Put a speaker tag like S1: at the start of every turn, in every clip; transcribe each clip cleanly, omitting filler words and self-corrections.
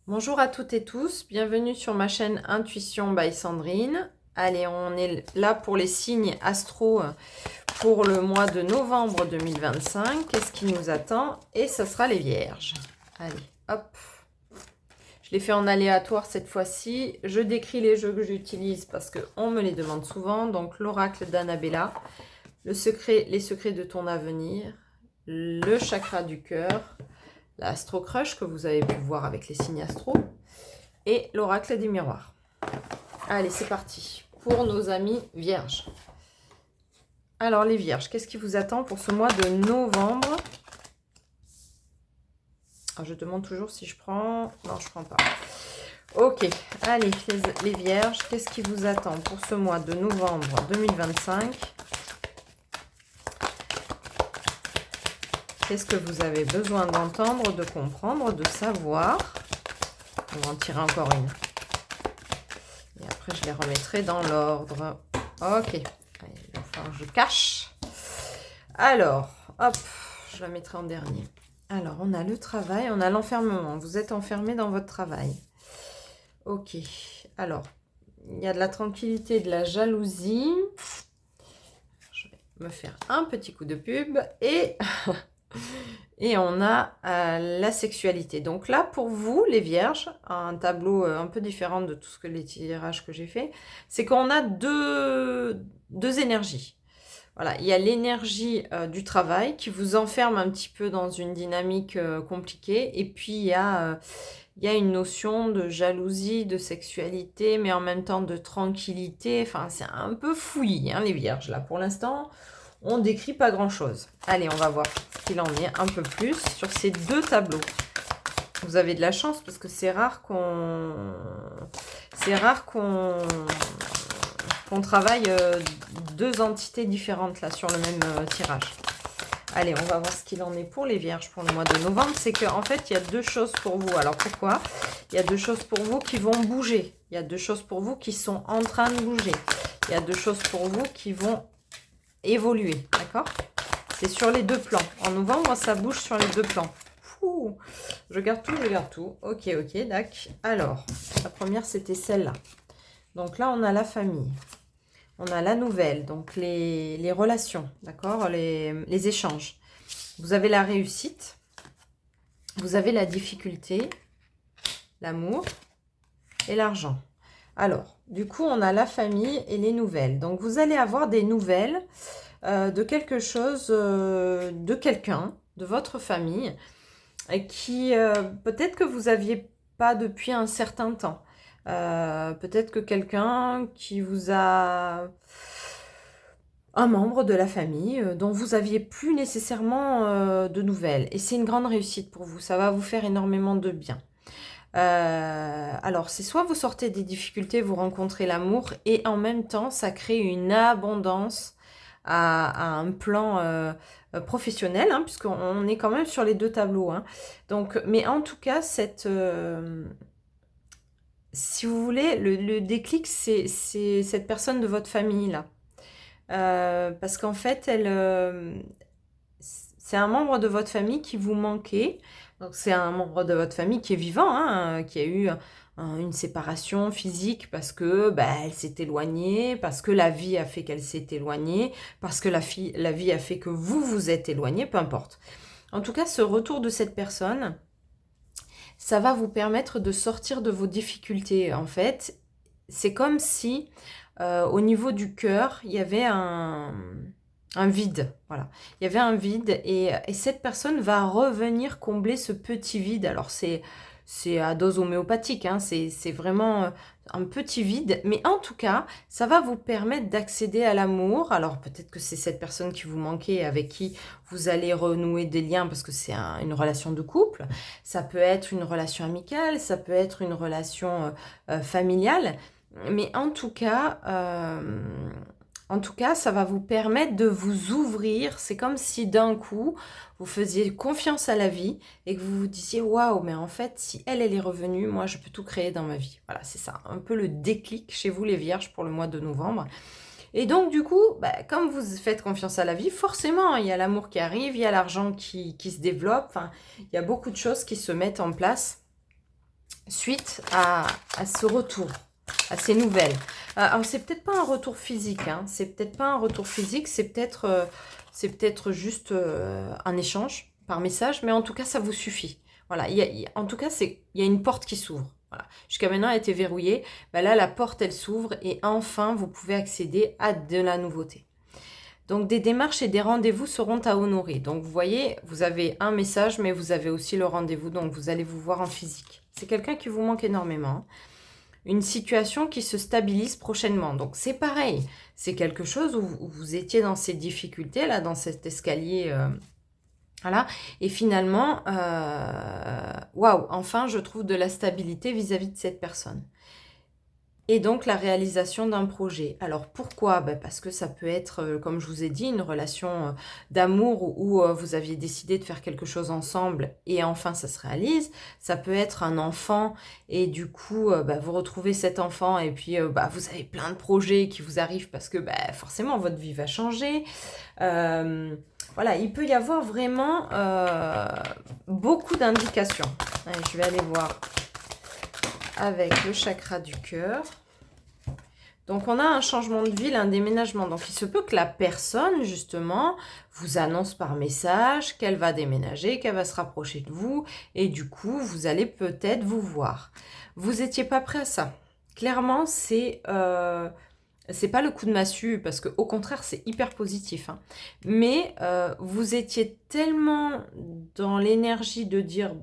S1: Bonjour à toutes et tous, bienvenue sur ma chaîne Intuition by Sandrine. Allez, on est là pour les signes astro pour le mois de novembre 2025. Qu'est-ce qui nous attend? Et ce sera les vierges. Allez, hop. Je l'ai fait en aléatoire cette fois-ci. Je décris les jeux que j'utilise parce qu'on me les demande souvent. Donc l'oracle d'Annabella, les secrets de ton avenir, le chakra du cœur, l'Astro Crush que vous avez pu voir avec les signes astro et l'oracle des miroirs. Allez, c'est parti pour nos amis vierges. Alors les vierges, qu'est-ce qui vous attend pour ce mois de novembre? Je demande toujours si je prends... Non, je prends pas. Ok, allez les vierges, qu'est-ce qui vous attend pour ce mois de novembre 2025? Qu'est-ce que vous avez besoin d'entendre, de comprendre, de savoir? On va en tirer encore une. Et après, je les remettrai dans l'ordre. Ok. Allez, il va falloir que je cache. Alors, hop, je la mettrai en dernier. Alors, on a le travail, on a l'enfermement. Vous êtes enfermé dans votre travail. Ok. Alors, il y a de la tranquillité, de la jalousie. Je vais me faire un petit coup de pub. Et on a la sexualité. Donc là, pour vous, les vierges, un tableau un peu différent de tout ce que les tirages que j'ai fait, c'est qu'on a deux énergies. Voilà, il y a l'énergie du travail qui vous enferme un petit peu dans une dynamique compliquée. Et puis, il y a une notion de jalousie, de sexualité, mais en même temps de tranquillité. Enfin, c'est un peu fouillis, hein, les vierges. Là, pour l'instant, on décrit pas grand-chose. Allez, on va voir ce qu'il en est un peu plus sur ces deux tableaux. Vous avez de la chance parce que c'est rare qu'on travaille deux entités différentes là sur le même tirage. Allez, on va voir ce qu'il en est pour les vierges pour le mois de novembre. C'est qu'en fait, il y a deux choses pour vous. Alors pourquoi? Il y a deux choses pour vous qui vont bouger. Il y a deux choses pour vous qui sont en train de bouger. Il y a deux choses pour vous qui vont évoluer, d'accord? C'est sur les deux plans. En novembre, ça bouge sur les deux plans. Fou, je garde tout. Ok, d'accord. Alors, la première, c'était celle-là. Donc là, on a la famille. On a la nouvelle, donc les relations, d'accord? Les échanges. Vous avez la réussite. Vous avez la difficulté, l'amour et l'argent. Alors, du coup, on a la famille et les nouvelles. Donc, vous allez avoir des nouvelles de quelque chose, de quelqu'un, de votre famille, qui peut-être que vous n'aviez pas depuis un certain temps. Peut-être que quelqu'un qui vous a... Un membre de la famille dont vous aviez plus nécessairement de nouvelles. Et c'est une grande réussite pour vous. Ça va vous faire énormément de bien. Alors, c'est soit vous sortez des difficultés, vous rencontrez l'amour, et en même temps, ça crée une abondance à un plan professionnel, hein, puisqu'on est quand même sur les deux tableaux. Hein. Donc, mais en tout cas, si vous voulez, le déclic, c'est cette personne de votre famille, là. Parce qu'en fait, c'est un membre de votre famille qui vous manquait. Donc, c'est un membre de votre famille qui est vivant, hein, qui a eu une séparation physique parce que elle s'est éloignée, parce que la vie a fait qu'elle s'est éloignée, parce que la vie a fait que vous vous êtes éloigné, peu importe. En tout cas, ce retour de cette personne, ça va vous permettre de sortir de vos difficultés. En fait, c'est comme si au niveau du cœur, il y avait un vide, voilà. Il y avait un vide et cette personne va revenir combler ce petit vide. Alors c'est à dose homéopathique, hein, c'est vraiment un petit vide, mais en tout cas, ça va vous permettre d'accéder à l'amour. Alors peut-être que c'est cette personne qui vous manquait, avec qui vous allez renouer des liens parce que c'est une relation de couple. Ça peut être une relation amicale, ça peut être une relation familiale, mais en tout cas, ça va vous permettre de vous ouvrir. C'est comme si d'un coup, vous faisiez confiance à la vie et que vous vous disiez « Waouh, mais en fait, si elle est revenue, moi, je peux tout créer dans ma vie. » Voilà, c'est ça, un peu le déclic chez vous, les vierges, pour le mois de novembre. Et donc, du coup, comme vous faites confiance à la vie, forcément, il y a l'amour qui arrive, il y a l'argent qui se développe. Enfin, il y a beaucoup de choses qui se mettent en place suite à ce retour, à ces nouvelles. Alors, c'est peut-être pas un retour physique, hein, c'est peut-être pas un retour physique, c'est peut-être juste un échange par message, mais en tout cas, ça vous suffit. Voilà, en tout cas, il y a une porte qui s'ouvre. Voilà. Jusqu'à maintenant, elle était verrouillée. Ben là, la porte, elle s'ouvre et enfin, vous pouvez accéder à de la nouveauté. Donc, des démarches et des rendez-vous seront à honorer. Donc, vous voyez, vous avez un message, mais vous avez aussi le rendez-vous. Donc, vous allez vous voir en physique. C'est quelqu'un qui vous manque énormément. Une situation qui se stabilise prochainement. Donc, c'est pareil. C'est quelque chose où vous étiez dans ces difficultés, là, dans cet escalier. Voilà. Et finalement, waouh, enfin, je trouve de la stabilité vis-à-vis de cette personne. Et donc, la réalisation d'un projet. Alors, pourquoi? Parce que ça peut être, comme je vous ai dit, une relation d'amour où vous aviez décidé de faire quelque chose ensemble et enfin, ça se réalise. Ça peut être un enfant et du coup, vous retrouvez cet enfant et puis vous avez plein de projets qui vous arrivent parce que forcément, votre vie va changer. Voilà, il peut y avoir vraiment beaucoup d'indications. Allez, je vais aller voir avec le chakra du cœur. Donc, on a un changement de ville, un déménagement. Donc, il se peut que la personne, justement, vous annonce par message qu'elle va déménager, qu'elle va se rapprocher de vous. Et du coup, vous allez peut-être vous voir. Vous n'étiez pas prêt à ça. Clairement, c'est pas le coup de massue, parce qu'au contraire, c'est hyper positif. Hein. Mais vous étiez tellement dans l'énergie de dire,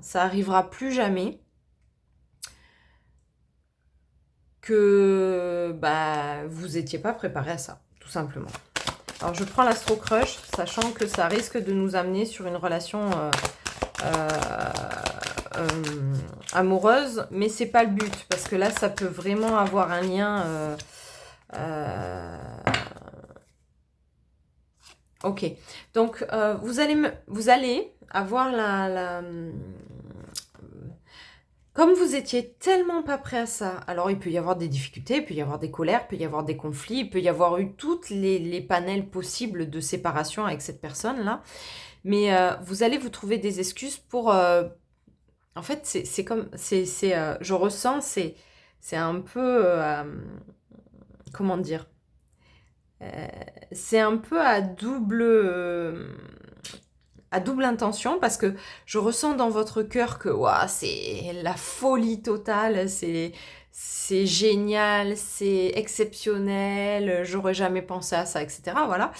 S1: ça arrivera plus jamais, que vous n'étiez pas préparé à ça, tout simplement. Alors, je prends l'Astro Crush, sachant que ça risque de nous amener sur une relation amoureuse, mais c'est pas le but, parce que là, ça peut vraiment avoir un lien... Ok, donc vous allez avoir comme vous étiez tellement pas prêt à ça, alors il peut y avoir des difficultés, il peut y avoir des colères, il peut y avoir des conflits, il peut y avoir eu toutes les panels possibles de séparation avec cette personne-là, mais vous allez vous trouver des excuses pour... en fait, c'est comme... je ressens, c'est un peu... comment dire? C'est un peu à double intention parce que je ressens dans votre cœur que c'est la folie totale, c'est génial, c'est exceptionnel, j'aurais jamais pensé à ça, etc. Voilà.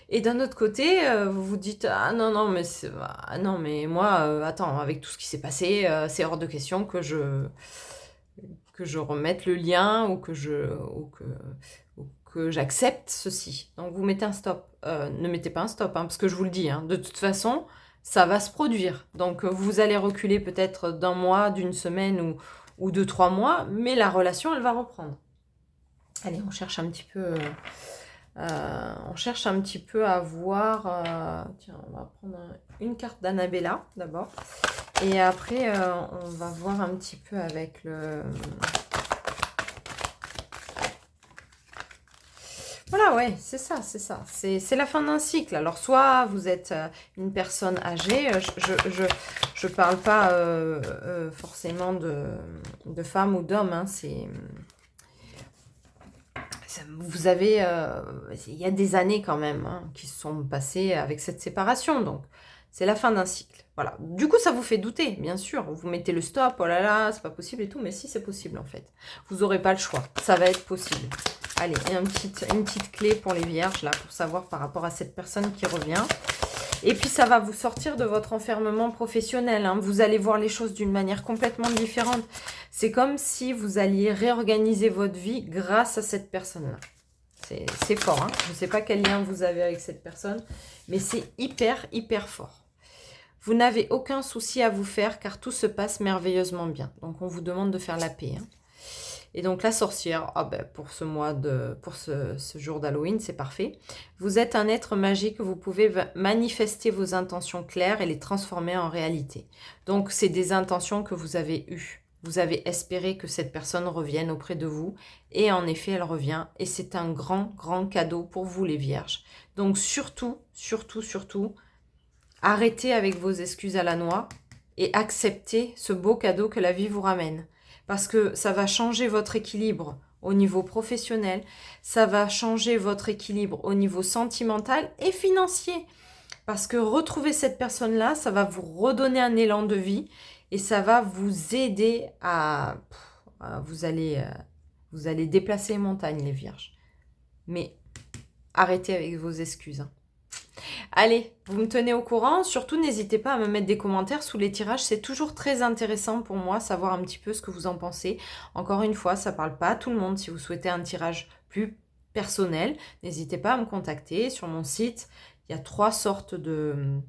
S1: Et d'un autre côté, vous vous dites non mais moi attends, avec tout ce qui s'est passé, c'est hors de question que je remette le lien ou que j'accepte ceci. Donc, vous mettez un stop. Ne mettez pas un stop, hein, parce que je vous le dis, hein, de toute façon, ça va se produire. Donc, vous allez reculer peut-être d'un mois, d'une semaine ou de 3 mois, mais la relation, elle va reprendre. Allez, on cherche un petit peu... à voir... tiens, on va prendre une carte d'Annabella, d'abord. Et après, on va voir un petit peu avec le... Voilà, ouais, c'est ça. C'est la fin d'un cycle. Alors, soit vous êtes une personne âgée, je parle pas forcément de femmes ou d'hommes, hein, vous avez... il y a des années quand même hein, qui se sont passées avec cette séparation, donc c'est la fin d'un cycle. Voilà. Du coup, ça vous fait douter, bien sûr. Vous mettez le stop, oh là là, c'est pas possible et tout, mais si, c'est possible en fait. Vous n'aurez pas le choix, ça va être possible. Allez, une petite clé pour les vierges, là, pour savoir par rapport à cette personne qui revient. Et puis, ça va vous sortir de votre enfermement professionnel. Hein. Vous allez voir les choses d'une manière complètement différente. C'est comme si vous alliez réorganiser votre vie grâce à cette personne-là. C'est fort. Hein. Je ne sais pas quel lien vous avez avec cette personne, mais c'est hyper, hyper fort. Vous n'avez aucun souci à vous faire car tout se passe merveilleusement bien. Donc, on vous demande de faire la paix. Hein. Et donc la sorcière, pour ce jour d'Halloween, c'est parfait. Vous êtes un être magique, vous pouvez manifester vos intentions claires et les transformer en réalité. Donc c'est des intentions que vous avez eues. Vous avez espéré que cette personne revienne auprès de vous. Et en effet, elle revient. Et c'est un grand, grand cadeau pour vous les vierges. Donc surtout, arrêtez avec vos excuses à la noix. et accepter ce beau cadeau que la vie vous ramène. Parce que ça va changer votre équilibre au niveau professionnel, ça va changer votre équilibre au niveau sentimental et financier. Parce que retrouver cette personne-là, ça va vous redonner un élan de vie et ça va vous aider vous allez déplacer les montagnes, les vierges. Mais arrêtez avec vos excuses. Allez, vous me tenez au courant. Surtout, n'hésitez pas à me mettre des commentaires sous les tirages. C'est toujours très intéressant pour moi, savoir un petit peu ce que vous en pensez. Encore une fois, ça ne parle pas à tout le monde. Si vous souhaitez un tirage plus personnel, n'hésitez pas à me contacter sur mon site. Il y a 3 sortes de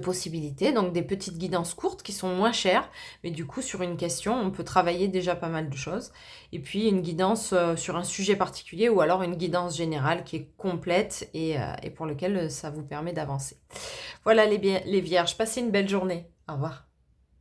S1: possibilités, donc des petites guidances courtes qui sont moins chères, mais du coup sur une question on peut travailler déjà pas mal de choses, et puis une guidance sur un sujet particulier, ou alors une guidance générale qui est complète et pour lequel ça vous permet d'avancer. Voilà les vierges, passez une belle journée, au revoir.